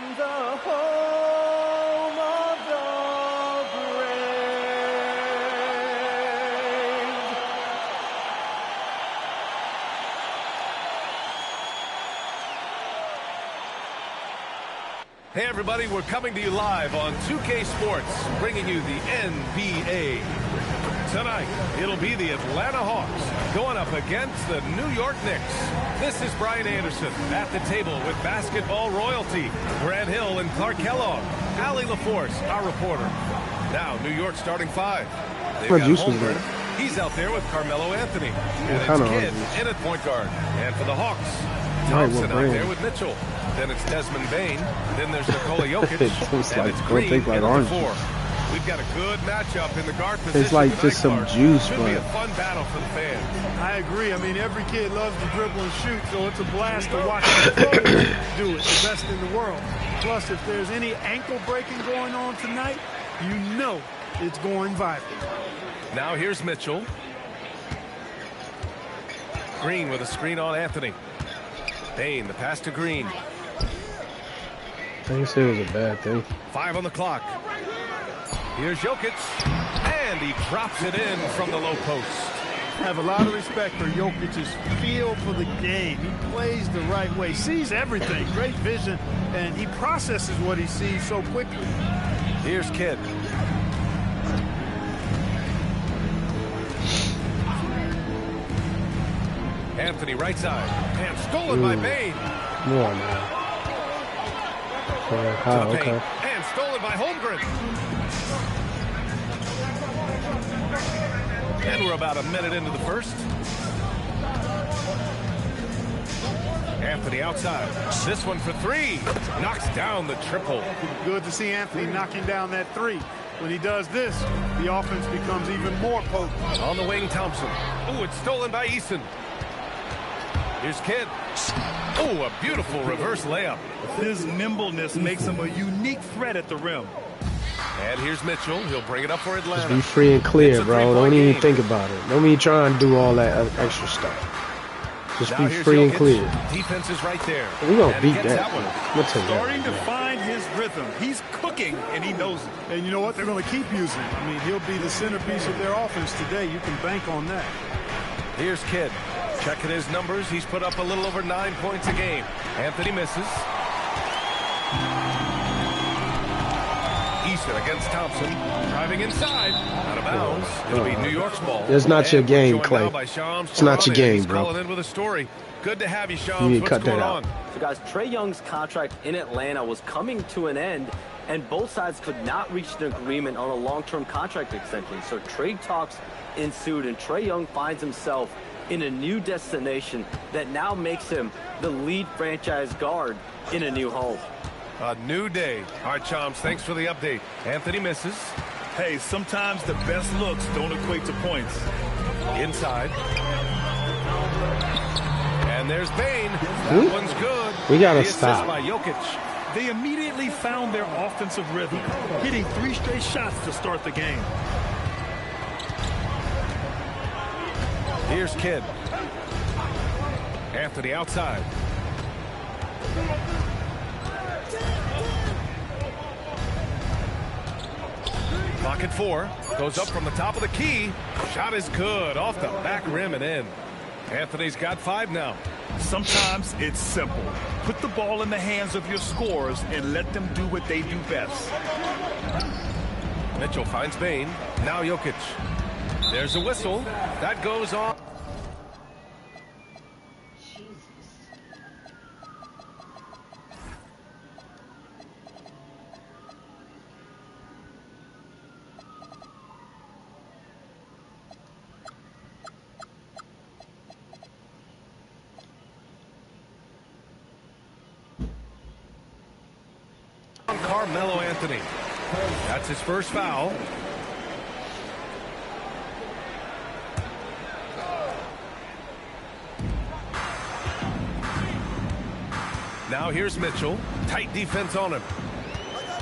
and the home of the brave. Hey everybody, we're coming to you live on 2K Sports, bringing you the NBA. Tonight, it'll be the Atlanta Hawks going up against the New York Knicks. This is Brian Anderson at the table with basketball royalty. Brad Hill and Clark Kellogg. Allie LaForce, our reporter. Now, New York starting five. They've got Holmgren. He's out there with Carmelo Anthony. And it's Kidd in at point guard. And for the Hawks, Thompson out there with Mitchell. Then it's Desmond Bain. Then there's Nikola Jokic. And it's Green in at the four. We've got a good matchup in the guard position. It's like just some juice, but be a fun battle for the fans. I agree. I mean, every kid loves to dribble and shoot, so it's a blast to watch them do it. The best in the world. Plus, if there's any ankle breaking going on tonight, you know it's going viral. Now here's Mitchell. Green with a screen on Anthony. Bain, the pass to Green. I didn't say it was a bad thing. 5 on the clock. Here's Jokic, and he drops it in from the low post. I have a lot of respect for Jokic's feel for the game. He plays the right way, sees everything, great vision, and he processes what he sees so quickly. Here's Kidd. Anthony right side, and stolen by Bain. Come on, man. Okay. And stolen by Holmgren. And we're about a minute into the first. Anthony outside. This one for three. Knocks down the triple. Good to see Anthony knocking down that three. When he does this, the offense becomes even more potent. On the wing, Thompson. Oh, it's stolen by Eason. Here's Kidd. Oh, a beautiful reverse layup. His nimbleness makes him a unique threat at the rim. And here's Mitchell. He'll bring it up for Atlanta. Just be free and clear, bro. Don't even think about it. Don't even try and do all that extra stuff. Just be free and clear. Defense is right there. We're going to beat that. Starting to find his rhythm. He's cooking, and he knows it. And you know what? They're going to keep using him. I mean, he'll be the centerpiece of their offense today. You can bank on that. Here's Kidd. Checking his numbers. He's put up a little over 9 points a game. Anthony misses. Eason against Thompson. Driving inside. Out of bounds. It'll be New York's ball. It's not your game, Clay. It's not your game, bro. Calling in with a story. Good to have you, Shams. What's going on? So, guys, Trae Young's contract in Atlanta was coming to an end, and both sides could not reach an agreement on a long-term contract extension. So trade talks ensued, and Trae Young finds himself in a new destination that now makes him the lead franchise guard in a new home. A new day. All right, Chomps, thanks for the update. Anthony misses. Hey, sometimes the best looks don't equate to points. Inside. And there's Bain. That one's good. We got to stop. By Jokic. They immediately found their offensive rhythm, hitting 3 straight shots to start the game. Here's Kidd. Anthony outside. Clock at 4. Goes up from the top of the key. Shot is good. Off the back rim and in. Anthony's got 5 now. Sometimes it's simple. Put the ball in the hands of your scorers and let them do what they do best. Mitchell finds Bain. Now Jokic. There's a whistle. That goes on. Carmelo Anthony. That's his first foul. Now here's Mitchell. Tight defense on him.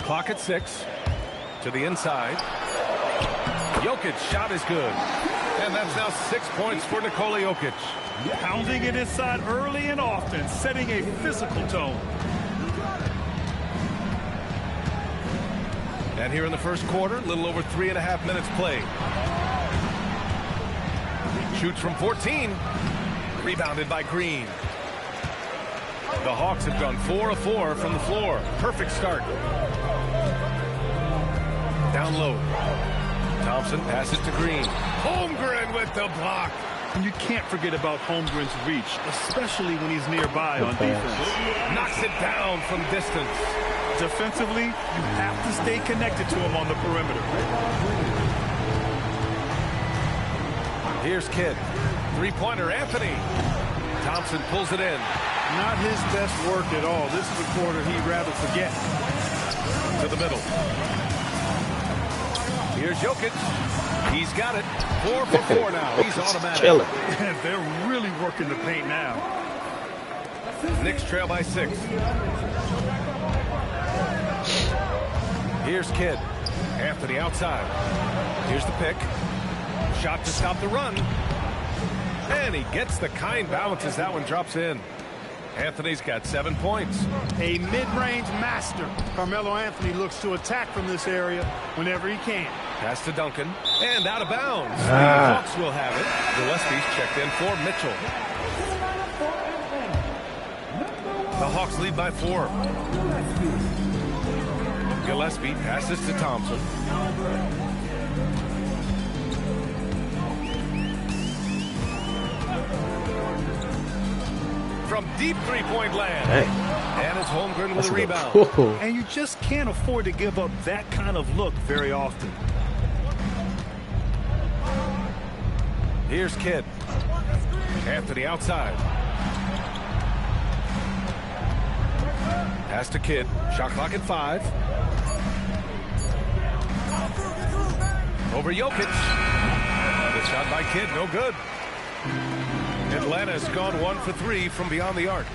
Clock at 6. To the inside. Jokic shot is good. And that's now 6 points for Nikola Jokic. Pounding it inside early and often, setting a physical tone. And here in the first quarter, a little over 3.5 minutes played. Shoots from 14. Rebounded by Green. The Hawks have gone 4 of 4 from the floor. Perfect start. Down low. Thompson passes to Green. Holmgren with the block. And you can't forget about Holmgren's reach, especially when he's nearby on defense. Knocks it down from distance. Defensively, you have to stay connected to him on the perimeter. Here's Kidd. Three-pointer, Anthony. Thompson pulls it in. Not his best work at all. This is a quarter he'd rather forget. To the middle. Here's Jokic. He's got it. 4 for 4 now. He's automatic. Kill it. They're really working the paint now. Knicks trail by 6. Here's Kidd. Anthony outside. Here's the pick. Shot to stop the run. And he gets the kind bounce as that one drops in. Anthony's got 7 points. A mid-range master. Carmelo Anthony looks to attack from this area whenever he can. Pass to Duncan. And out of bounds. The Hawks will have it. Gillespie's checked in for Mitchell. The Hawks lead by 4. Gillespie passes to Thompson. From deep three-point land. Hey. And it's Holmgren with a rebound. Cool. And you just can't afford to give up that kind of look very often. Here's Kidd. Anthony outside. Pass to Kidd. Shot clock at 5. Over Jokic. The shot by Kidd, no good. Atlanta's gone 1 for 3 from beyond the arc.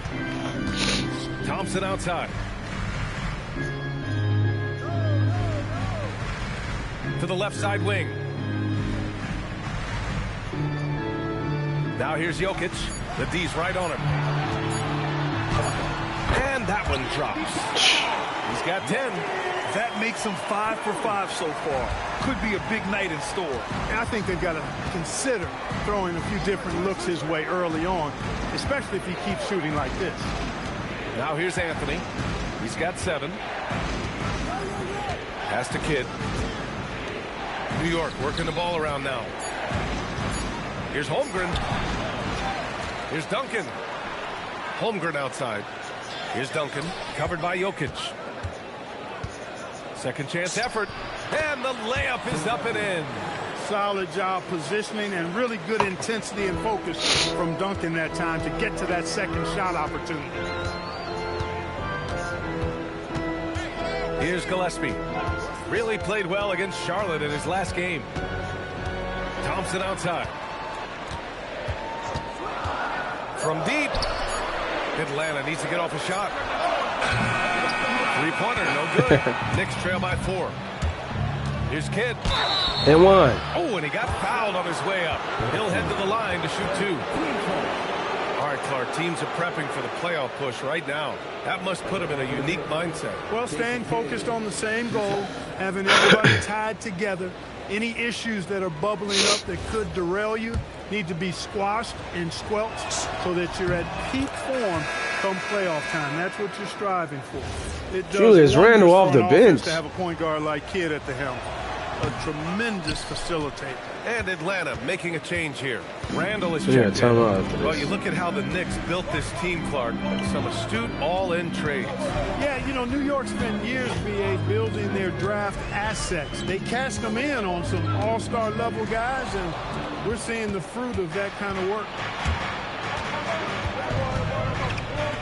Thompson outside. To the left side wing. Now here's Jokic. The D's right on him. And that one drops. He's got 10. That makes him 5 for 5 so far. Could be a big night in store. And I think they've got to consider throwing a few different looks his way early on, especially if he keeps shooting like this. Now here's Anthony. He's got 7. Pass to Kidd. New York working the ball around now. Here's Holmgren. Here's Duncan. Holmgren outside. Here's Duncan, covered by Jokic. Second chance effort. And the layup is up and in. Solid job positioning and really good intensity and focus from Duncan that time to get to that second shot opportunity. Here's Gillespie. Really played well against Charlotte in his last game. Thompson outside. From deep. Atlanta needs to get off a shot. Three-pointer, no good. Knicks trail by 4. Here's Kidd. And 1. Oh, and he got fouled on his way up. He'll head to the line to shoot 2. All right, Clark, teams are prepping for the playoff push right now. That must put them in a unique mindset. Well, staying focused on the same goal, having everybody tied together. Any issues that are bubbling up that could derail you need to be squashed and squelched so that you're at peak form come playoff time. That's what you're striving for. It does Julius Randle off the bench. To have a point guard like Kidd at the helm. A tremendous facilitator. And Atlanta making a change here. Randle is Yeah, checked time in. out after this. Well, you look at how the Knicks built this team, Clark. Some astute all-in trades. Yeah, you know, New York spent years, BA, building their draft assets. They cashed them in on some all-star level guys, and we're seeing the fruit of that kind of work.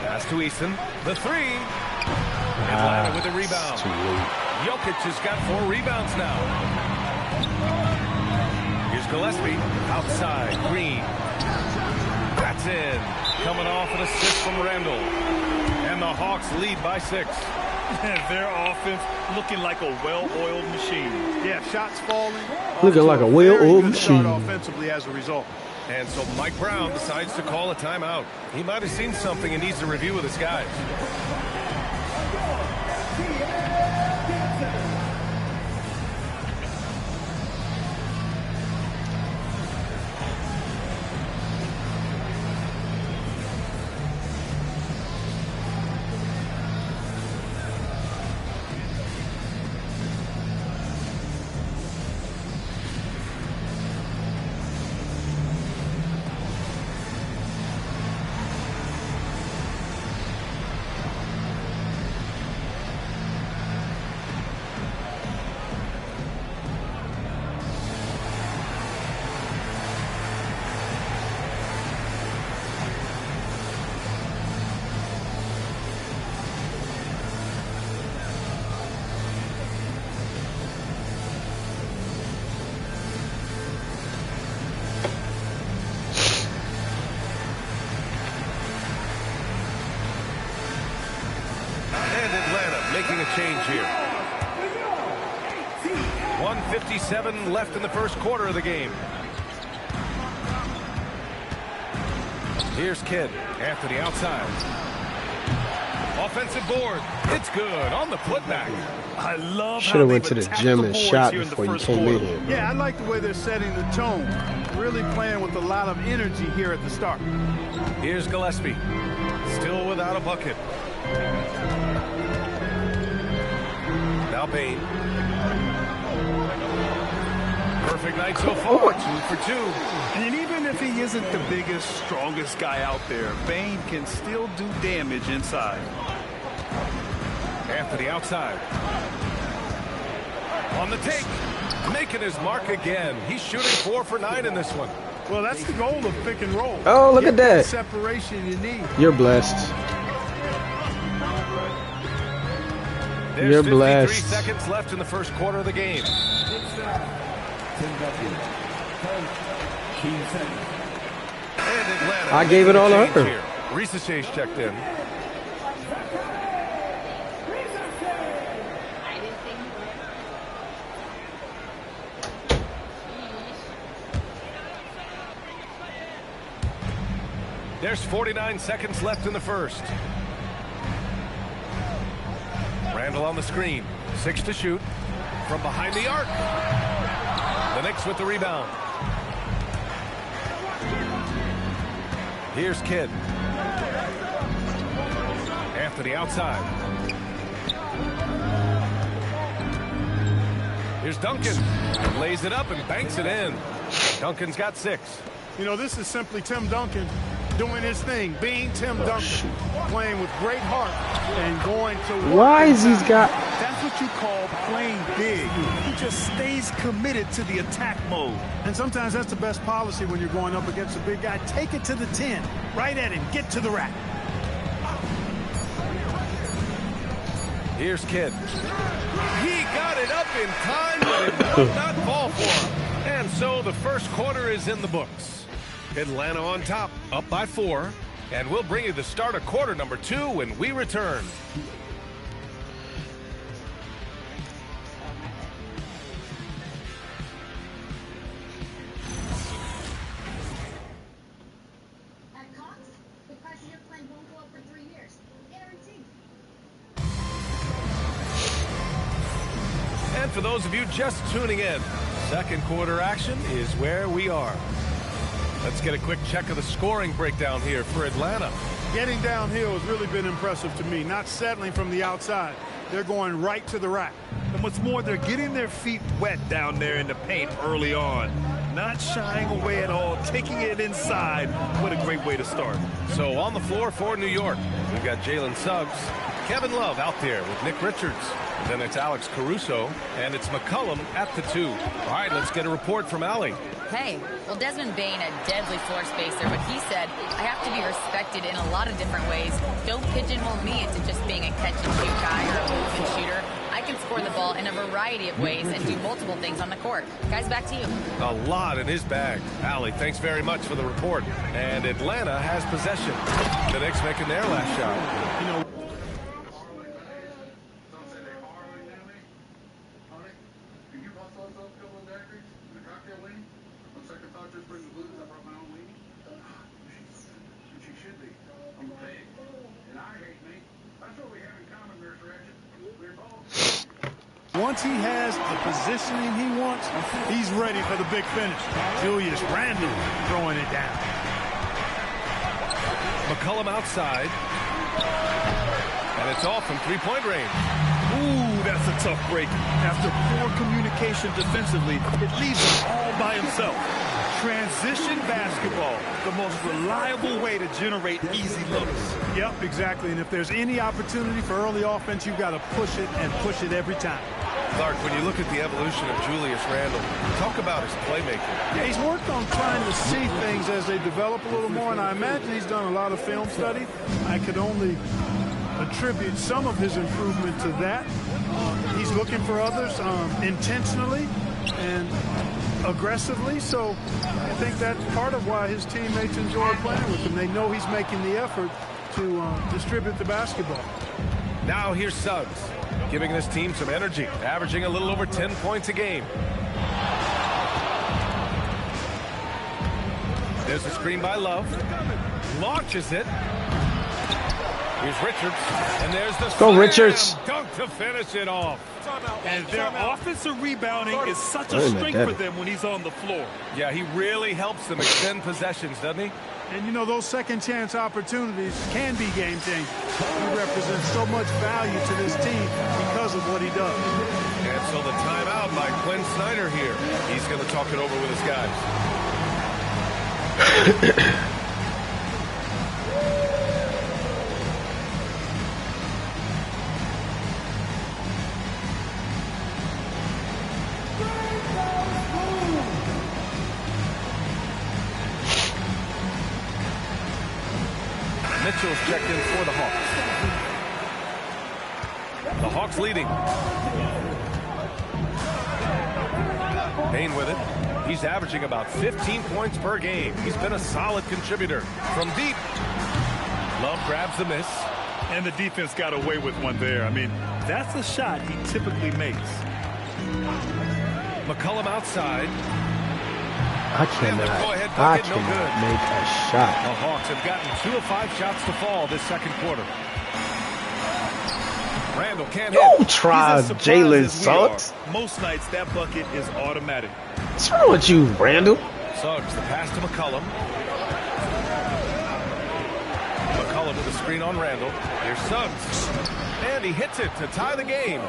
Pass to Easton. The 3. Atlanta with a rebound. Too late. Jokic has got 4 rebounds now. Here's Gillespie. Outside. Green. That's in. Coming off an assist from Randle. And the Hawks lead by 6. Their offense looking like a well-oiled machine. Yeah, shots falling. Looking like a well-oiled machine. Offensively as a result. And so Mike Brown decides to call a timeout. He might have seen something and needs to review with his guys. And Atlanta making a change here. 1:57 left in the first quarter of the game. Here's Kidd after the outside. Offensive board. It's good on the putback. I love Should have went to the gym and shot before you came in here. Yeah, I like the way they're setting the tone. Really playing with a lot of energy here at the start. Here's Gillespie. Still without a bucket. Now Bain. Perfect night so far. 2 for 2. And even if he isn't the biggest, strongest guy out there, Bain can still do damage inside. After the outside. On the take. Making his mark again. He's shooting 4 for 9 in this one. Well, that's the goal of pick and roll. Oh, look Get at that. Separation you need. You're blessed. There's You're 53 blessed. seconds left in the first quarter of the game. And Atlanta I gave it all to making a her. change here. Reese Chase checked in. There's 49 seconds left in the first. Randall on the screen. 6 to shoot. From behind the arc. The Knicks with the rebound. Here's Kidd. After the outside. Here's Duncan. Lays it up and banks it in. Duncan's got 6. You know, this is simply Tim Duncan doing his thing, being Tim Duncan, playing with great heart and going to work. Why is he's got... That's what you call playing big. He just stays committed to the attack mode. And sometimes that's the best policy when you're going up against a big guy. Take it to the 10. Right at him. Get to the rack. Here's Kidd. He got it up in time, but it would not fall for him. And so the first quarter is in the books. Atlanta on top, up by 4. And we'll bring you the start of quarter number 2 when we return. At Cox, the price of your plan won't go up for 3 years. Guaranteed. And for those of you just tuning in, second quarter action is where we are. Let's get a quick check of the scoring breakdown here for Atlanta. Getting downhill has really been impressive to me, not settling from the outside. They're going right to the rack. And what's more, they're getting their feet wet down there in the paint early on. Not shying away at all, taking it inside. What a great way to start. So on the floor for New York, we've got Jalen Suggs, Kevin Love out there with Nick Richards. And then it's Alex Caruso, and it's McCollum at the 2. All right, let's get a report from Allie. Hey, well, Desmond Bain, a deadly floor spacer, but he said, I have to be respected in a lot of different ways. Don't pigeonhole me into just being a catch-and-shoot guy or a movement shooter. I can score the ball in a variety of ways and do multiple things on the court. Guys, back to you. A lot in his bag. Allie, thanks very much for the report. And Atlanta has possession. The Knicks making their last shot. You know, once he has the positioning he wants, he's ready for the big finish. Julius Randle throwing it down. McCollum outside. And it's off from three-point range. Ooh, that's a tough break. After poor communication defensively, it leaves him all by himself. Transition basketball, the most reliable way to generate easy looks. Yep, exactly. And if there's any opportunity for early offense, you've got to push it and push it every time. Clark, when you look at the evolution of Julius Randle, talk about his playmaking. Yeah, he's worked on trying to see things as they develop a little more, and I imagine he's done a lot of film study. I could only attribute some of his improvement to that. He's looking for others intentionally and aggressively, so I think that's part of why his teammates enjoy playing with him. They know he's making the effort to distribute the basketball. Now here's Suggs, giving this team some energy, averaging a little over 10 points a game. There's a screen by Love. Launches it. Here's Richards. And there's the Go, Richards. Dunk to finish it off. And their offensive rebounding is such a strength for them when he's on the floor. Yeah, he really helps them extend possessions, doesn't he? And, you know, those second-chance opportunities can be game-changing. He represents so much value to this team because of what he does. And so the timeout by Quinn Snyder here. He's going to talk it over with his guys. Mitchell's checked in for the Hawks. The Hawks leading. Payne with it. He's averaging about 15 points per game. He's been a solid contributor. From deep, Love grabs the miss. And the defense got away with one there. I mean, that's a shot he typically makes. McCollum outside. I cannot make a shot. The Hawks have gotten 2 of 5 shots to fall this second quarter. Randall can't hit. Don't try Jalen Suggs. Most nights that bucket is automatic. What's wrong with you, Randall? Suggs, the pass to McCollum. McCollum with a screen on Randall. Here's Suggs. And he hits it to tie the game.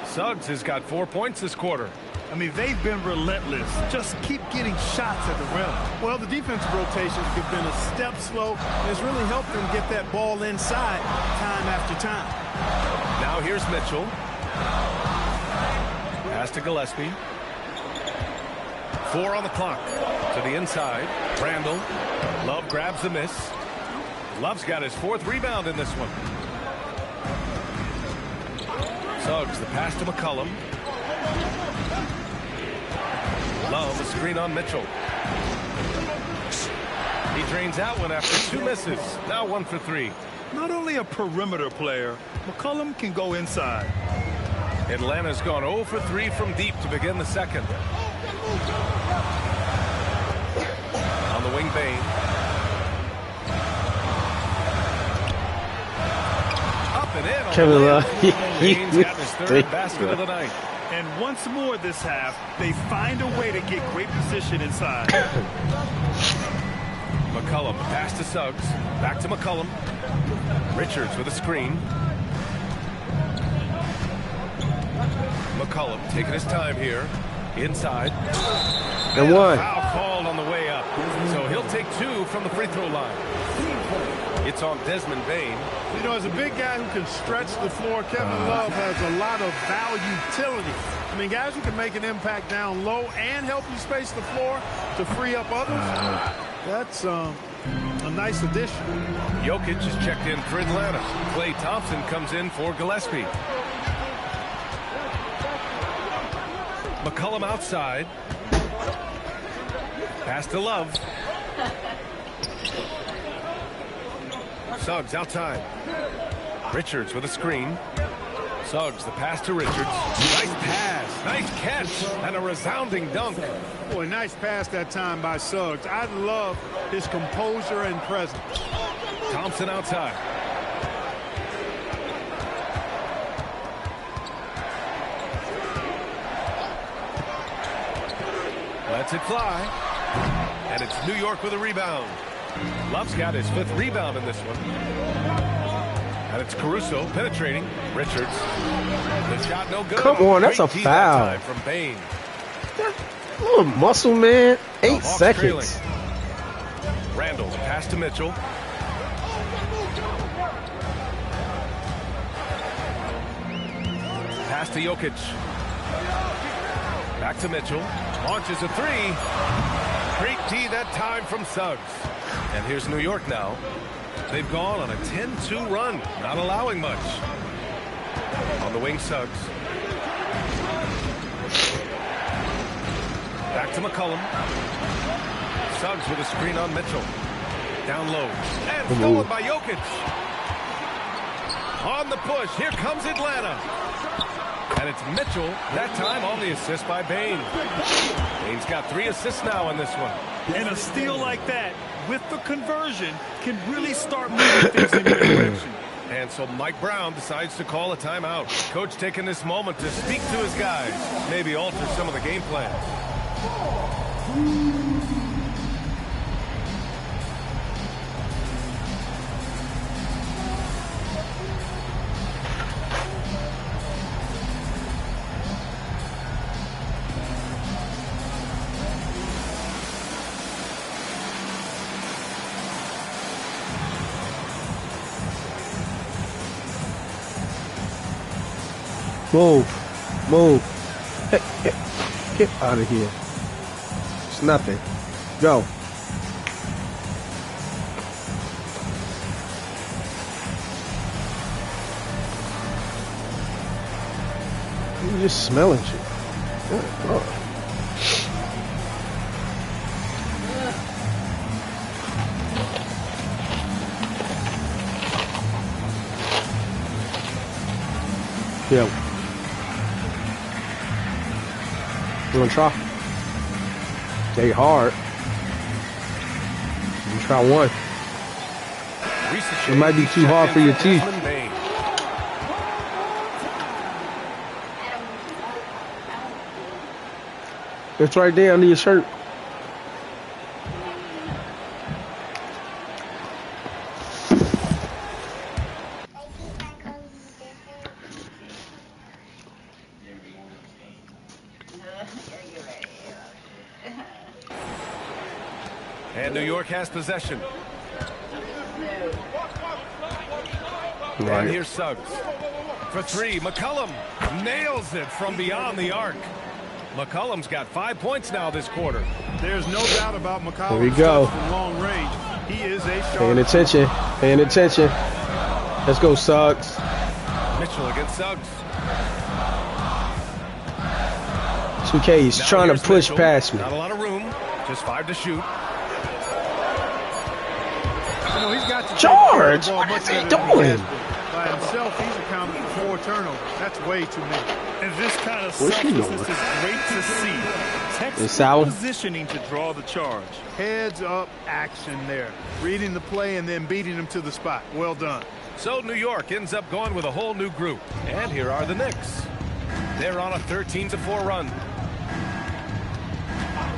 Suggs has got 4 points this quarter. I mean, they've been relentless. Just keep getting shots at the rim. Well, the defensive rotations have been a step slow. It's really helped them get that ball inside time after time. Now here's Mitchell. Pass to Gillespie. 4 on the clock. To the inside. Randall. Love grabs the miss. Love's got his 4th rebound in this one. Suggs, the pass to McCollum. Love, a screen on Mitchell. He drains that one after 2 misses. Now 1 for 3. Not only a perimeter player, McCollum can go inside. Atlanta's gone 0 for 3 from deep to begin the second. On the wing, Bane. Up and in. Kevin Love. Bane's got his 3rd basket of the night. And once more this half, they find a way to get great position inside. McCollum, pass to Suggs. Back to McCollum. Richards with a screen. McCollum taking his time here. Inside. And 1. Foul called on the way up. So he'll take 2 from the free throw line. It's on Desmond Bane. You know, as a big guy who can stretch the floor, Kevin Love has a lot of utility. I mean, guys who can make an impact down low and help you space the floor to free up others. That's a nice addition. Jokic is checked in for Atlanta. Klay Thompson comes in for Gillespie. McCollum outside. Pass to Love. Suggs outside. Richards with a screen. Suggs, the pass to Richards. Nice pass, nice catch, and a resounding dunk. Boy, nice pass that time by Suggs. I love his composure and presence. Thompson outside. Lets it fly. And it's New York with a rebound. Love's got his 5th rebound in this one. And it's Caruso penetrating. Richards. The shot no good. Come on, that's a foul. That from Bane. Little muscle, man. 8 seconds. Trailing. Randall, pass to Mitchell. Pass to Jokic. Back to Mitchell. Launches a 3. Great D that time from Suggs. And here's New York now. They've gone on a 10-2 run, not allowing much. On the wing, Suggs. Back to McCollum. Suggs with a screen on Mitchell. Down low. And stolen by Jokic. On the push, here comes Atlanta. And it's Mitchell, that time on the assist by Bane. Bane's got 3 assists now in this one. And a steal like that, with the conversion, can really start moving things in your direction. And so Mike Brown decides to call a timeout. Coach taking this moment to speak to his guys, maybe alter some of the game plan. Move. Move. Get out of here. It's nothing. Go. You just smelling shit. Oh. Yeah. You wanna try? They hard. You try one. It might be too hard for your teeth. It's right there under your shirt. And New York has possession. Right. And here's Suggs. For 3, McCollum nails it from beyond the arc. McCollum's got 5 points now this quarter. There's no doubt about McCollum. Here we go. From long range. He is a sharp. Paying attention. Paying attention. Let's go, Suggs. Mitchell against Suggs. 2K, he's Now trying to here's push Mitchell. past me. Not a lot of room. Just 5 to shoot. You know, he's got to George, take what much is he better than he doing? has been. By himself, he's accounted for 4 turnovers. That's way too many. And this kind of What's he doing? selflessness is great to see. It's foul. Textbook positioning to draw the charge. Heads up action there. Reading the play and then beating him to the spot. Well done. So New York ends up going with a whole new group. And here are the Knicks. They're on a 13-4 run.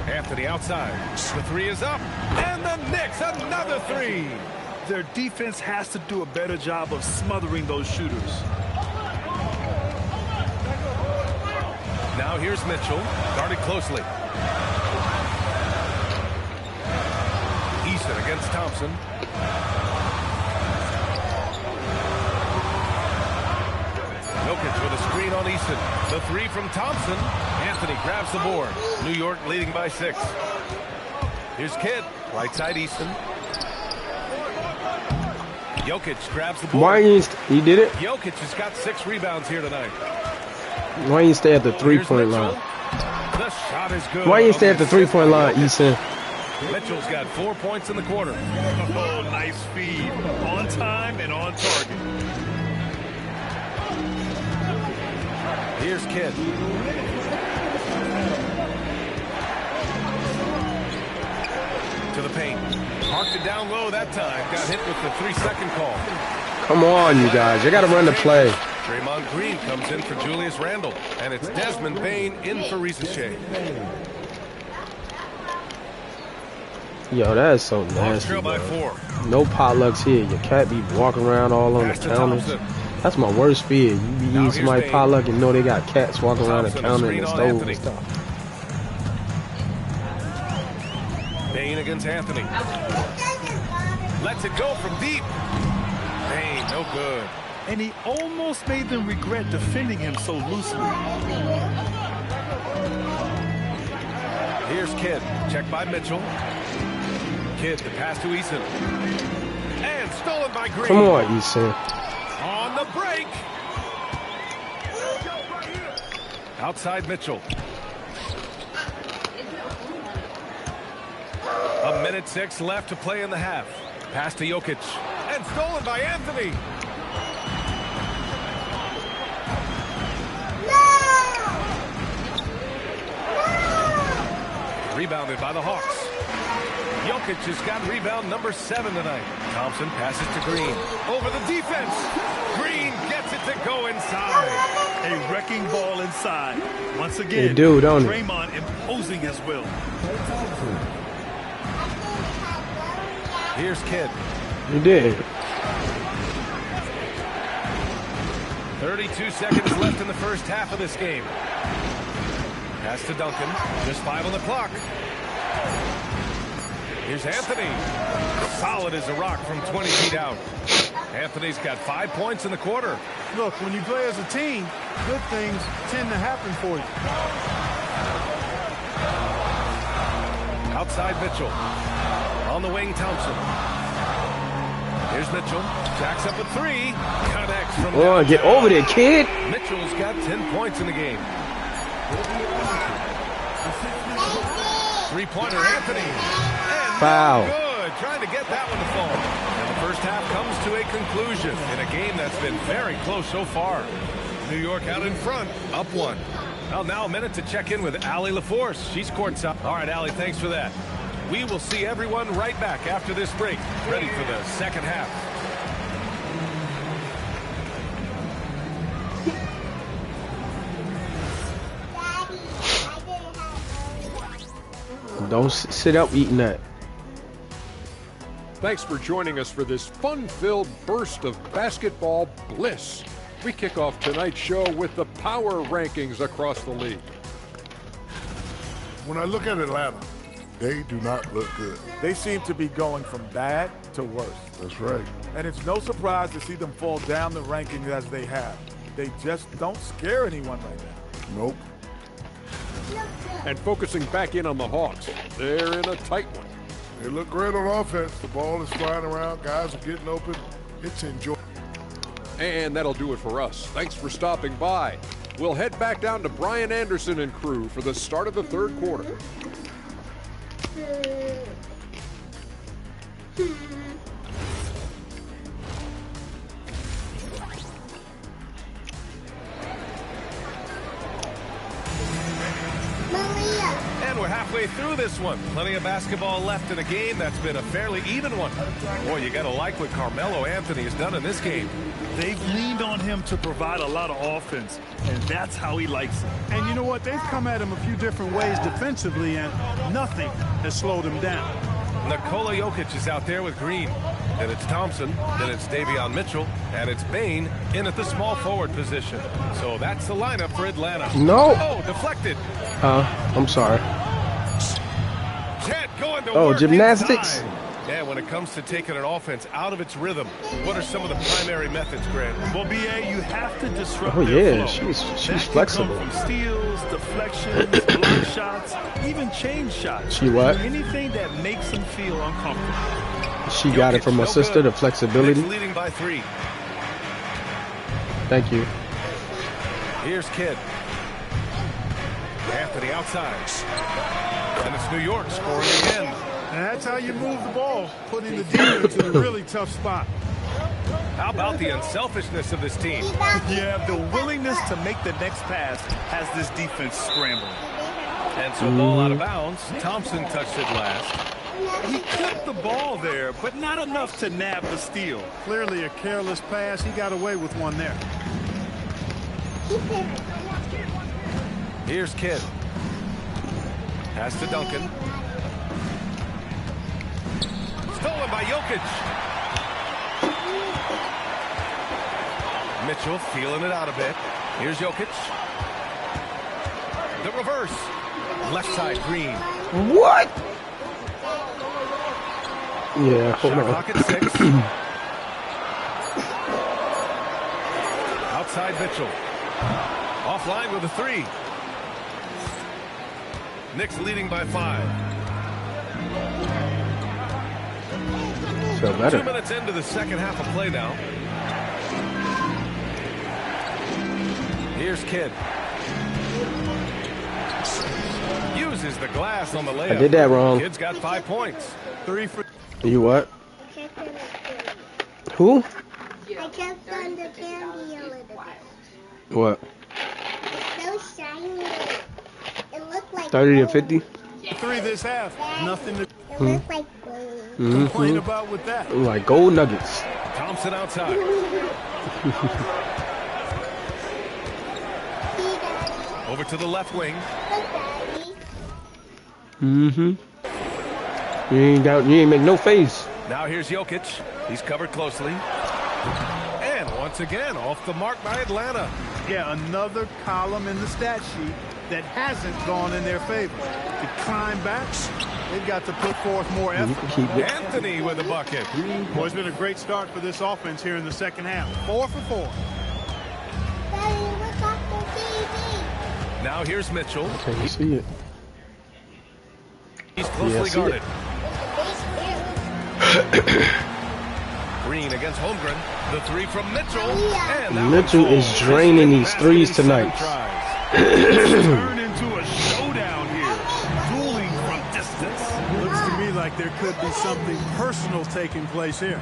Anthony outside. The 3 is up. And the Knicks, another 3. Their defense has to do a better job of smothering those shooters. Now here's Mitchell, guarded closely. Eason against Thompson. Jokic with a screen on Eason. The 3 from Thompson. Anthony grabs the board. New York leading by 6. Here's Kidd, right side Eason. Jokic grabs the board. Why he did it? Jokic has got 6 rebounds here tonight. Why you stay at the 3-point line? The shot is good. Why you stay at the 3-point line, Eason? Mitchell's got 4 points in the quarter. Oh, nice feed. On time and on target. Here's Kidd. To the paint. Parked it down low that time. Got hit with the 3-second call. Come on, you guys. You got to run the play. Draymond Green comes in for Julius Randle. And it's Desmond Bane in for Risacher. Yo, that is so Hawks nasty, trail by bro. 4. No potlucks here. Your cat be walking around all on the Pass to counters. Thompson. That's my worst fear. You be eating here's somebody Bane. potluck and know they got cats walking around the Thompson, counter screen and the on stove Anthony. and stuff. Bane against Anthony. Lets it go from deep. Bane, no good. And he almost made them regret defending him so loosely. Here's Kidd. Checked by Mitchell. Kidd, the pass to Eason. And stolen by Green. Come on, Eason. On the break. Outside Mitchell. 1:06 left to play in the half. Pass to Jokic. And stolen by Anthony. rebounded by the Hawks. Jokic has got rebound number 7 tonight. Thompson passes to Green. Over the defense. Green gets it to go inside. A wrecking ball inside. Once again, You do, don't you? Draymond imposing his will. Here's Kidd. You did. 32 seconds left in the first half of this game. Pass to Duncan. Just 5 on the clock. Here's Anthony. Solid as a rock from 20 feet out. Anthony's got 5 points in the quarter. Look, when you play as a team, good things tend to happen for you. Outside Mitchell. On the wing, Thompson. Here's Mitchell. Jacks up a 3. Connects from Oh, get over there, kid. Mitchell's got 10 points in the game. 3-pointer Anthony. And Foul. good. Trying to get that one to fall. And the first half comes to a conclusion in a game that's been very close so far. New York out in front, up 1. Well, now a minute to check in with Allie LaForce. She's courtside. All right, Allie, thanks for that. We will see everyone right back after this break, ready for the second half. Don't sit up eating that. Thanks for joining us for this fun-filled burst of basketball bliss. We kick off tonight's show with the power rankings across the league. When I look at Atlanta, they do not look good. They seem to be going from bad to worse. That's right. And it's no surprise to see them fall down the rankings as they have. They just don't scare anyone right now. Nope. And focusing back in on the Hawks, they're in a tight one. They look great on offense. The ball is flying around. Guys are getting open. It's enjoyable. And that'll do it for us. Thanks for stopping by. We'll head back down to Brian Anderson and crew for the start of the third quarter. And we're halfway through this one. Plenty of basketball left in a game that's been a fairly even one. Boy, you got to like what Carmelo Anthony has done in this game. They've leaned on him to provide a lot of offense, and that's how he likes it. And you know what? They've come at him a few different ways defensively, and nothing has slowed him down. Nikola Jokic is out there with Green. Then it's Thompson. Then it's Davion Mitchell. And it's Bane in at the small forward position. So that's the lineup for Atlanta. No. Oh, deflected. I'm sorry. Chet going to Oh, work gymnastics? inside. Yeah, when it comes to taking an offense out of its rhythm, what are some of the primary methods, Grant? Well, BA, you have to disrupt Oh, their yeah, flow. she's That flexible. can come from steals, deflections, block shots, even change shots. She what? Anything that makes them feel uncomfortable. She got it from her No sister, good. the flexibility. Knicks leading by 3. Thank you. Here's Kidd. Anthony outside. And it's New York scoring again. And that's how you move the ball, putting the defense in a really tough spot. How about the unselfishness of this team? Yeah, the willingness to make the next pass has this defense scrambling. And so ball out of bounds. Thompson touched it last. He kept the ball there, but not enough to nab the steal. Clearly a careless pass. He got away with one there. Here's Kidd. Pass to Duncan. Stolen by Jokic. Mitchell feeling it out a bit. Here's Jokic. The reverse. Left side Green. What? Yeah, hold Shot on. clock at 6. Outside Mitchell. Offline with a 3. Knicks leading by 5. Feel better. 2 minutes into the second half of play now. Here's Kidd. Uses the glass on the layup. I did that wrong. Kidd's got 5 points. 3 for... You what? Who? I kept on the candy a little bit. What? So shiny. It looked like 30 to gold. 50? 3 this half. Nothing to complain about with that. Like gold nuggets. Thompson outside. Over to the left wing. You ain't make no face. Now here's Jokic. He's covered closely. And once again, off the mark by Atlanta. Yeah, another column in the stat sheet that hasn't gone in their favor. To climb back, they've got to put forth more effort. Anthony with a bucket. Boy, it's been a great start for this offense here in the second half. 4 for 4. Now here's Mitchell. Can you see it? He's closely guarded. Green against Holmgren. The 3 from Mitchell. And Mitchell is draining these threes tonight. Turn into a showdown here. Dueling from distance. Looks to me like there could be something personal taking place here.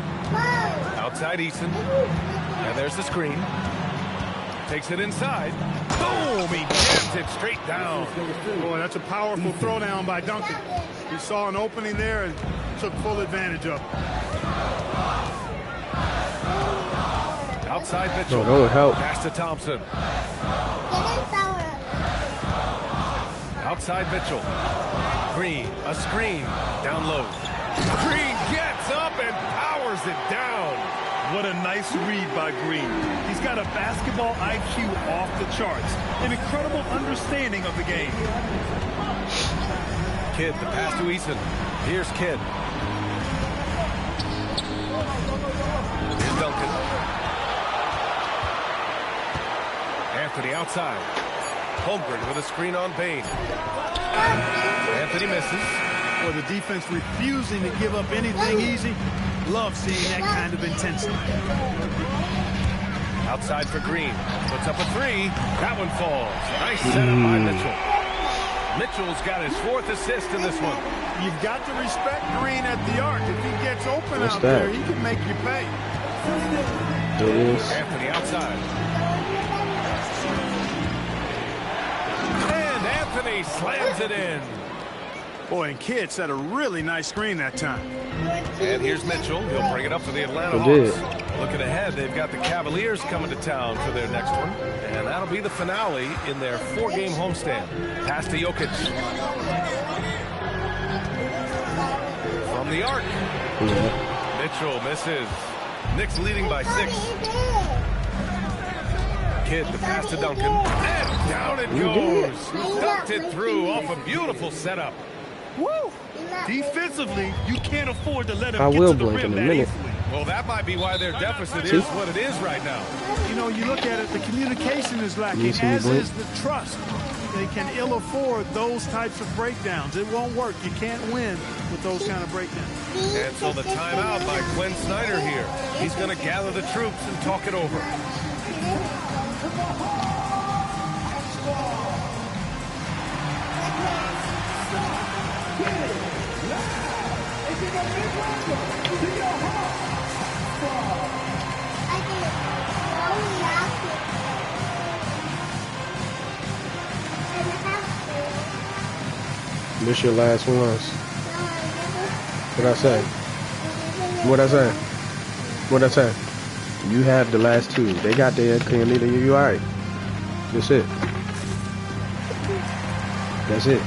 Outside Eason. And there's the screen. Takes it inside. Boom! He jams it straight down. Boy, that's a powerful throwdown by Duncan. He saw an opening there and took full advantage of it. Outside Mitchell. Oh, that would help. Pass to Thompson. Outside Mitchell. Green, a screen, down low. Green gets up and powers it down. What a nice read by Green. He's got a basketball IQ off the charts. An incredible understanding of the game. Kidd, the pass to Eason. Here's Kidd. Here's Duncan. Anthony outside. Holmgren with a screen on Bain. Anthony misses. Or the defense refusing to give up anything easy. Love seeing that kind of intensity. Outside for Green. Puts up a 3. That one falls. Nice setup by Mitchell. Mitchell's got his 4th assist in this one. You've got to respect Green at the arc. If he gets open What's out that? there, he can make you pay. Anthony outside. And Anthony slams it in. Boy, and Kidd set a really nice screen that time. And here's Mitchell. He'll bring it up for the Atlanta He Hawks. did. Looking ahead, they've got the Cavaliers coming to town for their next one. And that'll be the finale in their 4-game homestand. Pass to Jokic. From the arc. Mitchell misses. Knicks leading by 6. Kidd, the pass to Duncan. And down it goes. Dunked it through off a beautiful setup. Woo! Defensively, you can't afford to let him I get will to the blink rim in a that minute. easily. Well, that might be why their deficit See? is what it is right now. You know, you look at it, the communication is lacking, You see me as blink? is the trust. They can ill afford those types of breakdowns. It won't work. You can't win with those kind of breakdowns. And so the timeout by Quinn Snyder here. He's going to gather the troops and talk it over. This your last ones. What I say? What I say? What I say? You have the last 2. They got their clearly. You all right? That's it. That's it.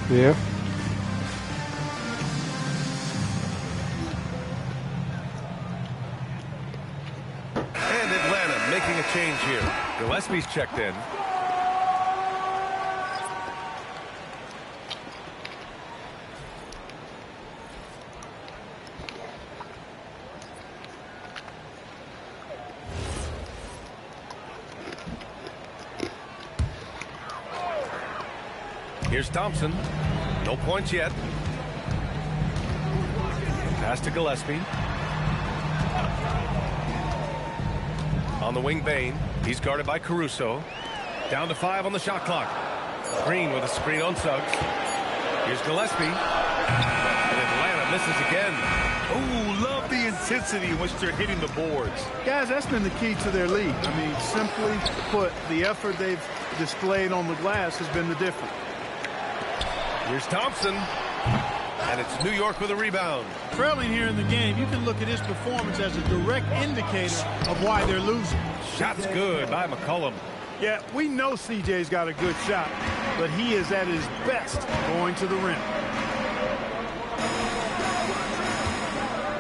Yeah. And Atlanta making a change here. Gillespie's checked in. Here's Thompson. No points yet. Pass to Gillespie. On the wing, Bain. He's guarded by Caruso. Down to 5 on the shot clock. Green with a screen on Suggs. Here's Gillespie. And Atlanta misses again. Ooh, love the intensity in which they're hitting the boards. Guys, that's been the key to their lead. I mean, simply put, the effort they've displayed on the glass has been the difference. Here's Thompson. And it's New York with a rebound. Trailing here in the game, you can look at his performance as a direct indicator of why they're losing. Shot's good by McCollum. Yeah, we know CJ's got a good shot, but he is at his best going to the rim.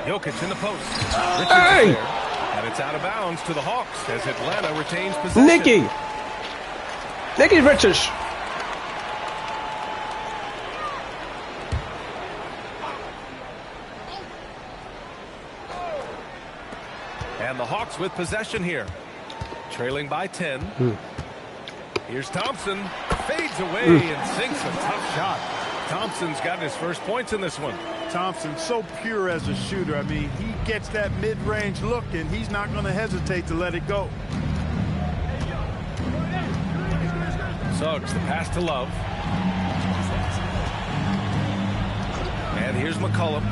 Jokic in the post. Richards is there. And it's out of bounds to the Hawks as Atlanta retains possession. Nicky Richards. And the Hawks with possession here. Trailing by 10. Here's Thompson. Fades away and sinks a tough shot. Thompson's got his first points in this one. Thompson, so pure as a shooter. I mean, he gets that mid-range look, and he's not going to hesitate to let it go. Suggs, the pass to Love. And here's McCollum.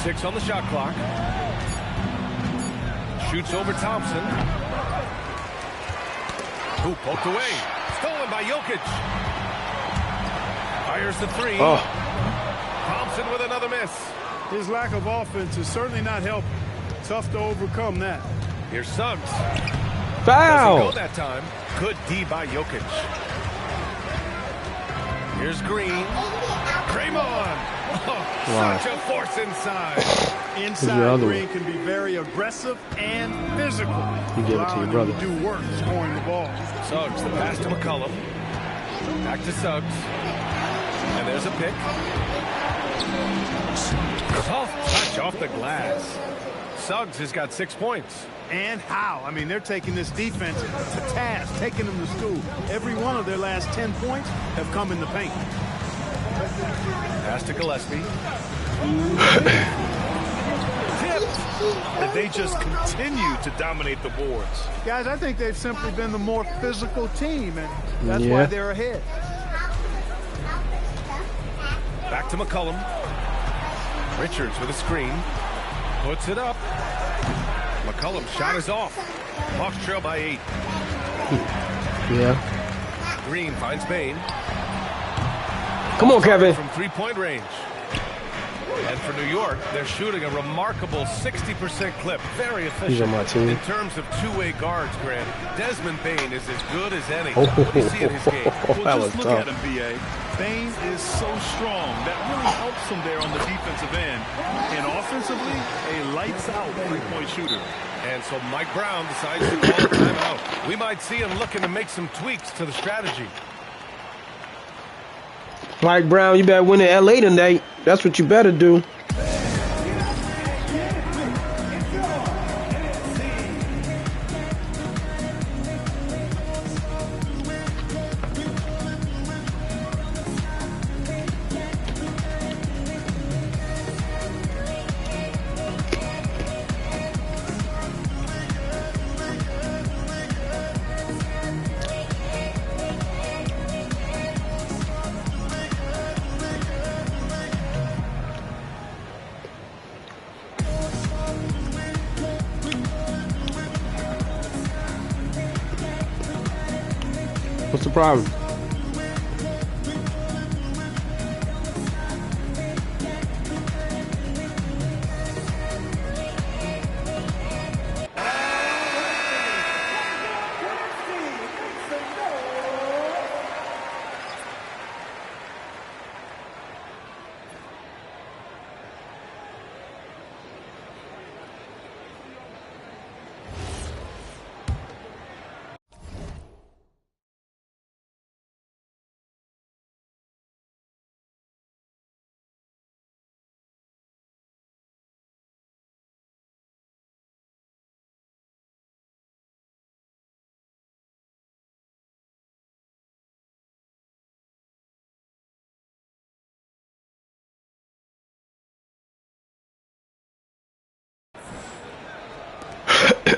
6 on the shot clock. Shoots over Thompson. Who poked away. Stolen by Jokic. Fires the 3. Thompson with another miss. His lack of offense is certainly not helping. Tough to overcome that. Here's Suggs. Foul. Doesn't go that time. Good D by Jokic. Here's Green. Draymond. Oh, such a force inside. Inside Green can be very aggressive and physical. You give it to your brother. Do work scoring the ball. Suggs, the pass to McCollum. Back to Suggs. And there's a pick. Soft touch off the glass. Suggs has got 6 points. And how? I mean, they're taking this defense to task, taking them to school. Every one of their last 10 points have come in the paint. Pass to Gillespie. And they just continue to dominate the boards. Guys, I think they've simply been the more physical team, and that's why they're ahead. Back to McCollum. Richards with a screen. Puts it up. McCollum's shot is off. Hawks trail by 8. Yeah. Green finds Bain. Come on, Kevin. From 3-point range. And for New York, they're shooting a remarkable 60% clip. Very efficient. He's on my team. In terms of two-way guards, Grant, Desmond Bain is as good as any. What do you see in his game? Well, just look at him, B.A. Bain is so strong. That really helps him there on the defensive end. And offensively, a lights-out three-point shooter. And so Mike Brown decides to call a timeout. We might see him looking to make some tweaks to the strategy. Mike Brown, you better win in L.A. tonight. That's what you better do. What's the problem?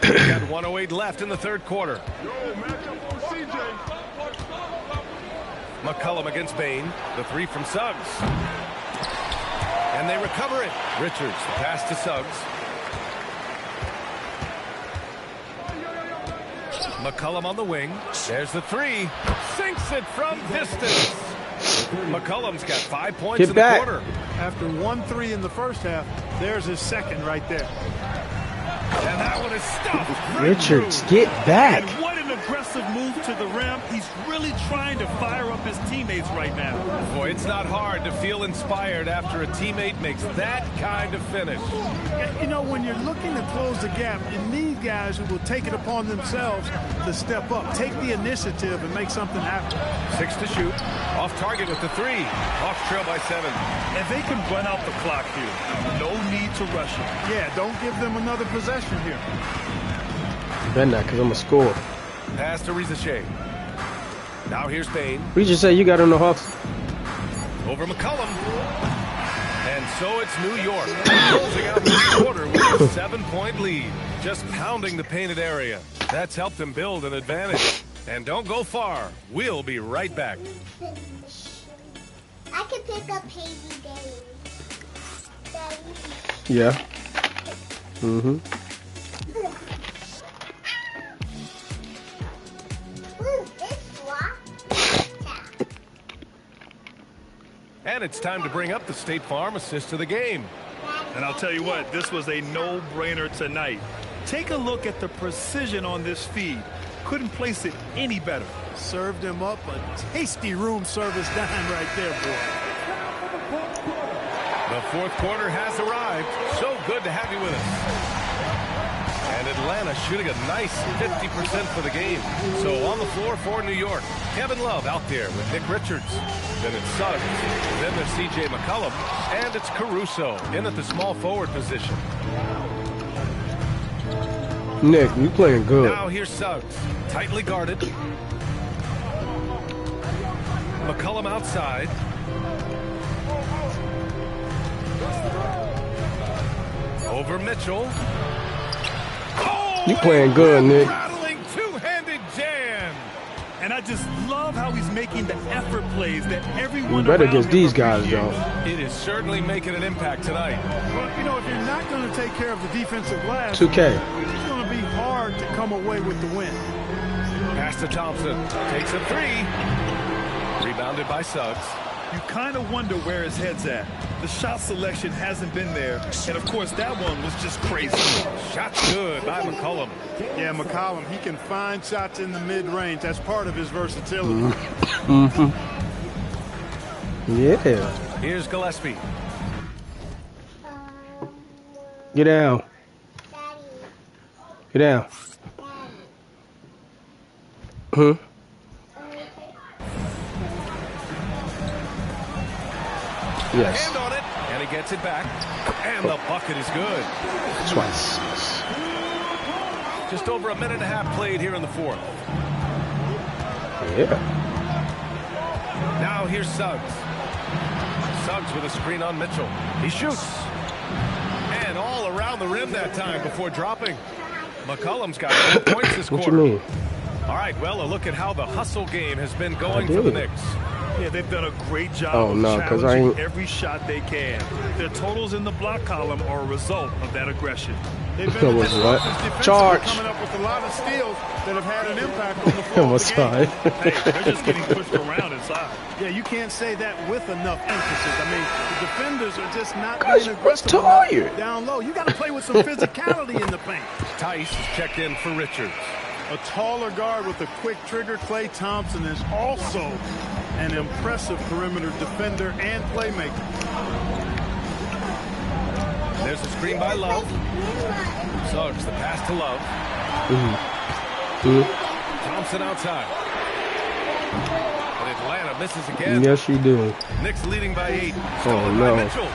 Got 1:08 left in the third quarter. McCollum against Bain. The three from Suggs. And they recover it. Richards, pass to Suggs. McCollum on the wing. There's the three. Sinks it from distance. McCollum's got 5 points in the quarter. After 1-3 in the first half, there's his second right there. And that one is stopped. Richards, get back. And what an aggressive move to the rim. He's really trying to fire up his teammates right now. Boy, it's not hard to feel inspired after a teammate makes that kind of finish. You know, when you're looking to close the gap, you need guys who will take it upon themselves to step up, take the initiative, and make something happen. 6 to shoot. Off target with the three. Hawks trail by 7. And they can run out the clock here. No need to rush it. Yeah, don't give them another possession here. Better not, because I'm going to score. Pass to Rizachet. Now here's Bain. Rizachet, you got on the Hawks. Over McCollum. And so it's New York. Closing out this quarter with a 7-point lead. Just pounding the painted area. That's helped them build an advantage. And don't go far. We'll be right back. I can pick up Hazy Daddy. Yeah. Mm-hmm. And it's time to bring up the State Farm assist of the game. And I'll tell you what, this was a no-brainer tonight. Take a look at the precision on this feed. Couldn't place it any better. Served him up a tasty room service dime right there, boy. The fourth quarter has arrived. So good to have you with us. And Atlanta shooting a nice 50% for the game. So on the floor for New York, Kevin Love out there with Nick Richards. Then it's Suggs. Then there's C.J. McCollum. And it's Caruso in at the small forward position. Nick, you playing good. Now here's Suggs. Tightly guarded. McCollum outside. Over Mitchell. You playing good, Nick. Rattling two-handed jam. And I just love how he's making the effort plays that everyone You better around against him these guys, appreciates. though. It is certainly making an impact tonight. Well, you know, if you're not going to take care of the defensive glass, 2K. it's going to be hard to come away with the win. Pass to Thompson. Takes a three. Rebounded by Suggs. You kind of wonder where his head's at. The shot selection hasn't been there. And, of course, that one was just crazy. Shot's good by McCollum. Yeah, McCollum, he can find shots in the mid-range. That's part of his versatility. Mm-hmm. Yeah. Here's Gillespie. Get down. Get down. Huh? Yes. Hand on it, and he gets it back. And the bucket is good. Twice. Just over a minute and a half played here in the fourth. Yeah. Now here's Suggs. Suggs with a screen on Mitchell. He shoots. And all around the rim that time before dropping. McCollum's got 4 points this quarter. What you mean? All right, well, a look at how the hustle game has been going for the Knicks. Yeah, they've done a great job of challenging every shot they can. Their totals in the block column are a result of that aggression. They've been what? Charge. coming up with a lot of steals that have had an impact on the floor of the game. Hey, they're just getting pushed around inside. Yeah, you can't say that with enough emphasis. I mean, the defenders are just not being aggressive tired. enough down low. You got to play with some physicality in the paint. Tice is checked in for Richards. A taller guard with a quick trigger, Klay Thompson, is also an impressive perimeter defender and playmaker. There's a screen by Love. Suggs, the pass to Love. Thompson outside. And Atlanta misses again. Yes, you do. Knicks leading by 8. Oh, no. Mitchell.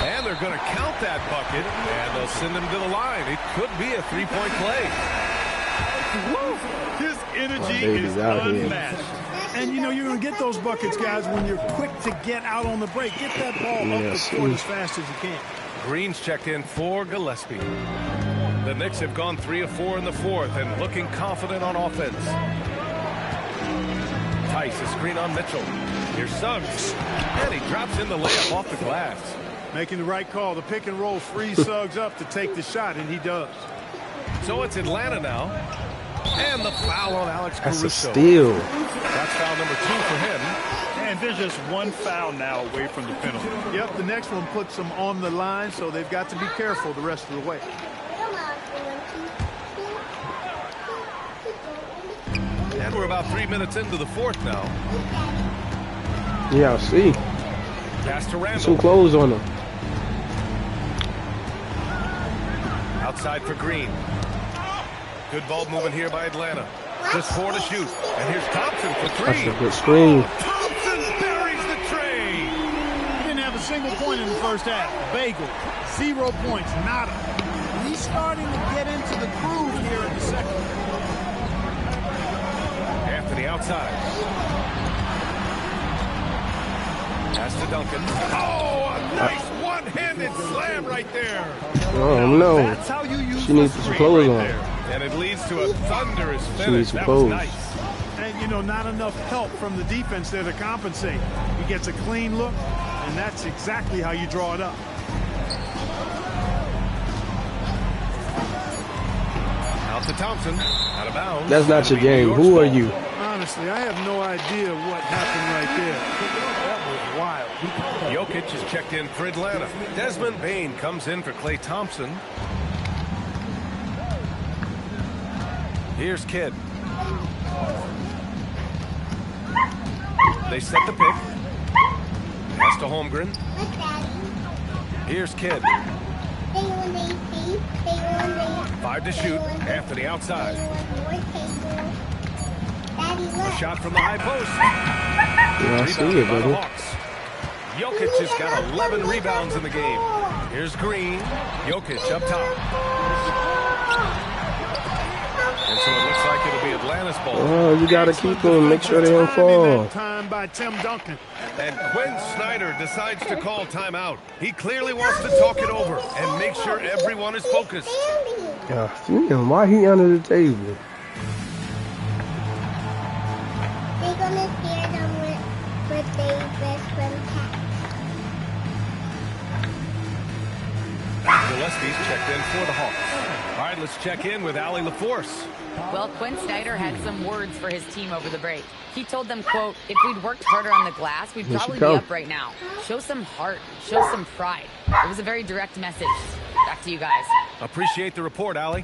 And they're going to count that bucket, and they'll send him to the line. It could be a three-point play. Woo! His energy is unmatched. And, you know, you're going to get those buckets, guys, when you're quick to get out on the break. Get that ball up the court as fast as you can. Green's checked in for Gillespie. The Knicks have gone 3 of 4 in the fourth and looking confident on offense. Tice, a screen on Mitchell. Here's Suggs, and he drops in the layup off the glass. Making the right call. The pick and roll frees Suggs up to take the shot, and he does. So it's Atlanta now. And the foul on Alex Caruso. That's a steal. That's foul number 2 for him. And there's just one foul now away from the penalty. Yep, the next one puts them on the line, so they've got to be careful the rest of the way. And we're about 3 minutes into the fourth now. Yeah, I see. Pass to Randall. Some clothes on him. Outside for Green. Good ball movement here by Atlanta. Just 4 to shoot. And here's Thompson for 3. That's a good screen. Thompson buries the tray. He didn't have a single point in the first half. Bagel. 0 points. Nada. He's starting to get into the groove here in the second. Anthony outside. Pass to Duncan. Oh, a nice one-handed slam right there. Oh, no. That's how you use She needs some clothes on. And it leads to a thunderous She finish. needs some That was clothes. nice. And, you know, not enough help from the defense there to compensate. He gets a clean look, and that's exactly how you draw it up. Out to Thompson. Out of bounds. That's not your game. Who are you? Honestly, I have no idea what happened right there. That was wild. Jokic is checked in for Atlanta. Desmond Bane comes in for Klay Thompson. Here's Kidd. They set the pick. Pass to Holmgren. Here's Kidd. 5 to shoot. Anthony outside. A shot from the high post. Yeah, I see it, By the baby. Hawks. Jokic has got 11 rebounds in the game. Here's Green. Jokic up top. And so it looks like it'll be Atlanta's ball. Oh, you got to keep them. Make sure they don't fall. Time by Tim Duncan. And Quinn Snyder decides to call timeout. He clearly wants to talk it over and make sure everyone is focused. Yeah, damn, why he under the table? They're gonna scare them with their best friend cat. Gillespie's checked in for the Hawks. All right, let's check in with Allie LaForce. Well, Quinn Snyder had some words for his team over the break. He told them, quote, if we'd worked harder on the glass, we'd probably be up right now. Show some heart. Show some pride. It was a very direct message. Back to you guys. Appreciate the report, Allie.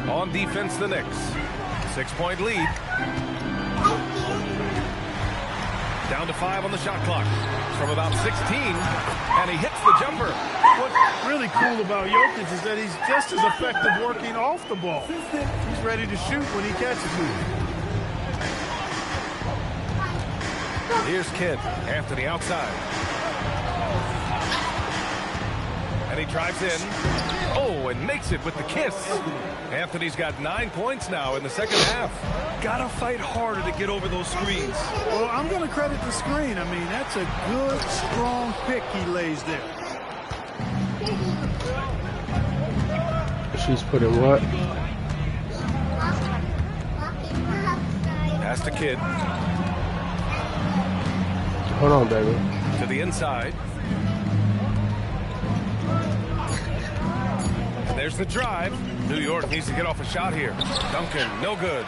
On defense, the Knicks. 6-point lead. Down to 5 on the shot clock. From about 16, and he hits the jumper. What's really cool about Jokic is that he's just as effective working off the ball. He's ready to shoot when he catches it. Here's Kidd. Anthony outside. And he drives in. Oh, and makes it with the kiss. Anthony's got 9 points now in the second half. Gotta fight harder to get over those screens. Well, I'm going to credit the screen. I mean, that's a good, strong pick he lays there. She's putting what? Pass to Kidd. Hold on, baby. To the inside. And there's the drive. New York needs to get off a shot here. Duncan, no good.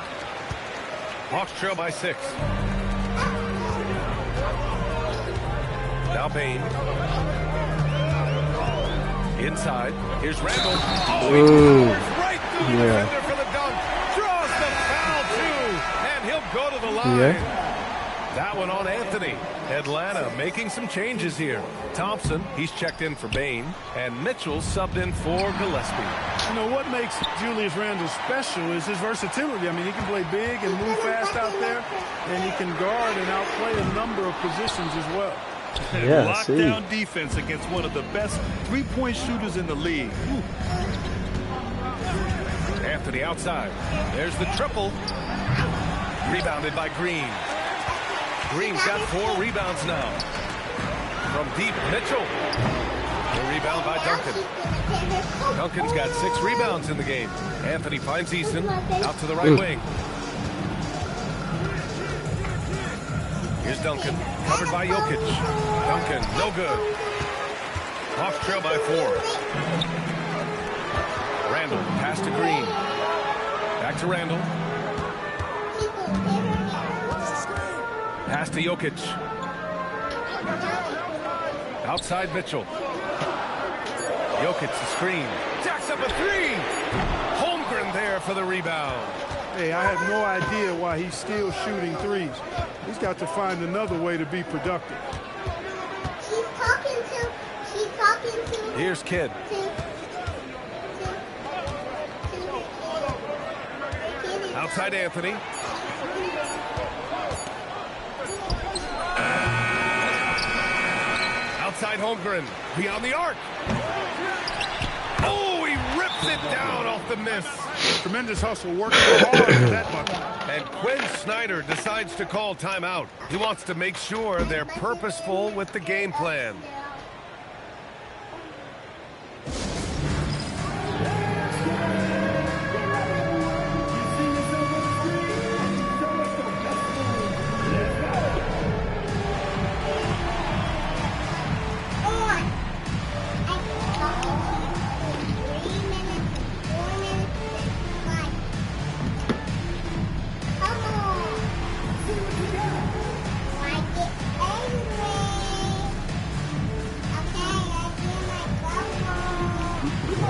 Hawks trail by 6. Now Bane. Inside. Here's Randall. Oh, he powers right through the defender for the dunk. Draws the foul, too. And he'll go to the line. Yeah. That one on Anthony. Atlanta making some changes here. Thompson, he's checked in for Bane. And Mitchell subbed in for Gillespie. You know, what makes Julius Randle special is his versatility. I mean, he can play big and move fast out there, and he can guard and outplay a number of positions as well. Yeah, Lockdown defense against one of the best three-point shooters in the league. Anthony outside. There's the triple. Rebounded by Green. Green's got 4 rebounds now. From deep, Mitchell. The rebound by Duncan. Duncan's got 6 rebounds in the game. Anthony finds Easton out to the right wing. Here's Duncan, covered by Jokic. Duncan, no good. Hawks trail by 4. Randall, pass to Green. Back to Randall. Pass to Jokic. Outside Mitchell. Jokic the screen. Jacks up a 3. Holmgren there for the rebound. Hey, I have no idea why he's still shooting threes. He's got to find another way to be productive. She's talking to. Here's Kidd. Outside Anthony. Outside Holmgren. Beyond the arc. Oh, he rips it down off the miss. Tremendous hustle, working hard for that bucket. And Quinn Snyder decides to call timeout. He wants to make sure they're purposeful with the game plan.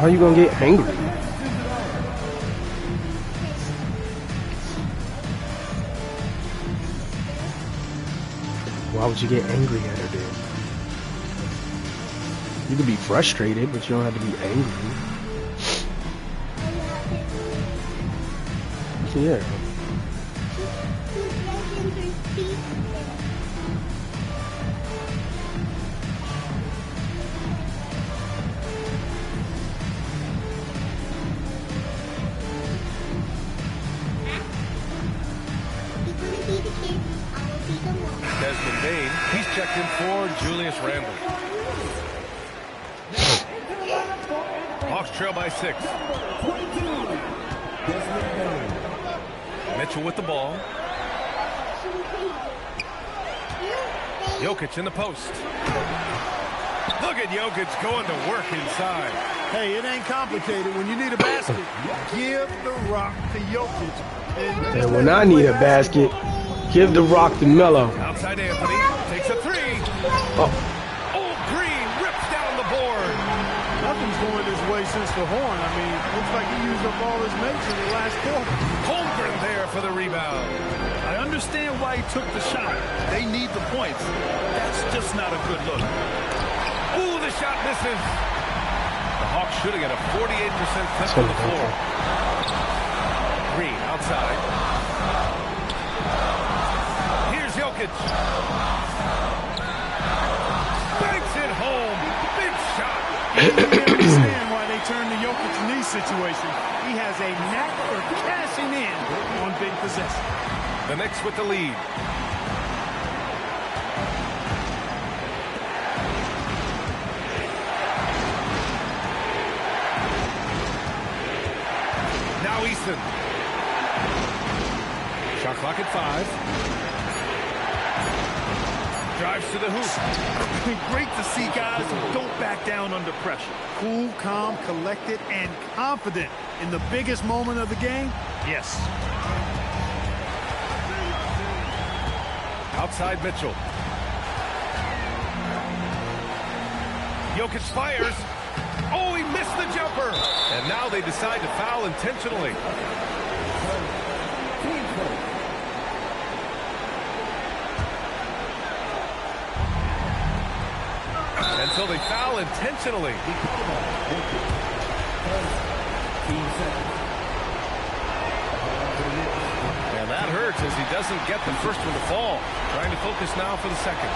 How you gonna get angry? Why would you get angry at her then? You could be frustrated, but you don't have to be angry. Yeah. Desmond Bain, he's checked in for Julius Randle. Hawks trail by 6. Mitchell with the ball. Jokic in the post. Look at Jokic going to work inside. Hey, it ain't complicated. When you need a basket, give the rock to Jokic. And when I need a basket, give the rock to Melo. Outside Anthony takes a 3. Oh. Old Green rips down the board. Nothing's going his way since the horn. I mean, looks like he used up all his mates in the last quarter. Holmgren there for the rebound. I understand why he took the shot. They need the points. That's just not a good look. Ooh, the shot misses. The Hawks shooting at a 48% clip on the floor. Green outside. Here's Jokic. Banks it home. Big shot. I understand why they turned to Jokic in these situations. He has a knack for cashing in on big possessions. The Knicks with the lead. Now Easton. Shot clock at 5. Drives to the hoop. Great to see guys who don't back down under pressure. Cool, calm, collected, and confident in the biggest moment of the game. Yes. Outside Mitchell. Jokic fires. Oh, he missed the jumper. And now they decide to foul intentionally. And so they foul intentionally. And that hurts as he doesn't get the first one to fall. Trying to focus now for the second.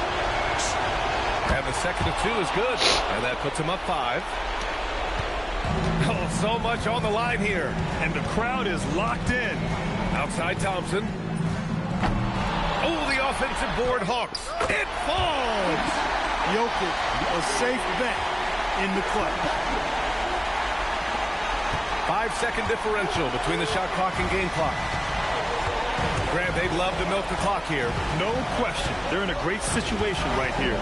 And the second of 2 is good. And that puts him up 5. Oh, so much on the line here. And the crowd is locked in. Outside Thompson. Oh, the offensive board Hawks. It falls. Jokic, a safe bet in the clutch. 5-second differential between the shot clock and game clock. Grant, they'd love to milk the clock here. No question. They're in a great situation right here.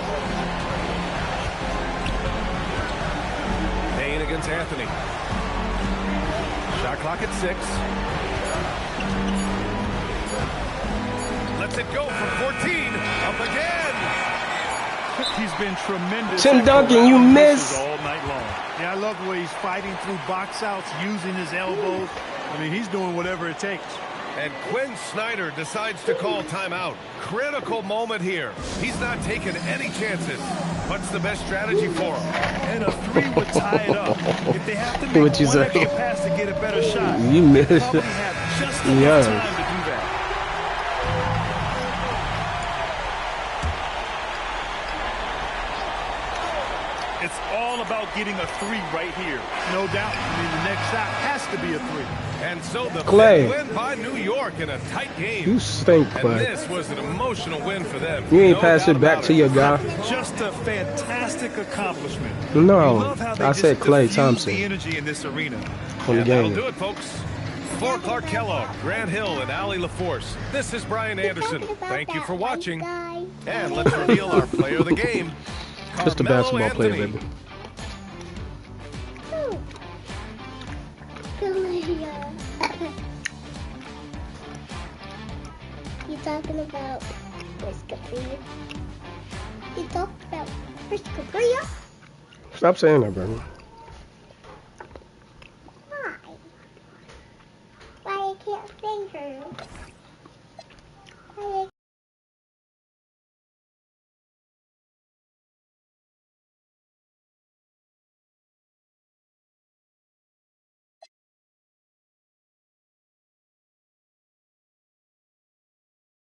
Payne against Anthony. Shot clock at 6. Lets it go from 14. Up again. He's been tremendous. Tim Duncan, you miss. All night long. Yeah, I love the way he's fighting through box outs, using his elbows. I mean, he's doing whatever it takes. And Quinn Snyder decides to call timeout. Critical moment here. He's not taking any chances. What's the best strategy for him? And a 3 would tie it up. If they have to make What you one say? extra pass to get a better shot, You missed. they probably have just enough Yeah. time to do that. It's all about getting a 3 right here. No doubt. I mean, the next shot has to be a 3. And so the Clay. big win by New York in a tight game. You stink, And Clay. this was an emotional win for them. You ain't No pass doubt it back about to your guy. Just a fantastic accomplishment. No, Love how they I just said Klay diffuse Thompson the energy in this arena. on the And that'll game. do it, folks. For Clark Kellogg, Grant Hill, and Allie LaForce, this is Brian Anderson. Thank you for watching. And let's reveal our player of the game, Just a Carmelo basketball player, Anthony. baby. You talking about Chris Capria? You talking about Chris Capria? Stop saying that, baby. Why? Why I can't sing her? Why I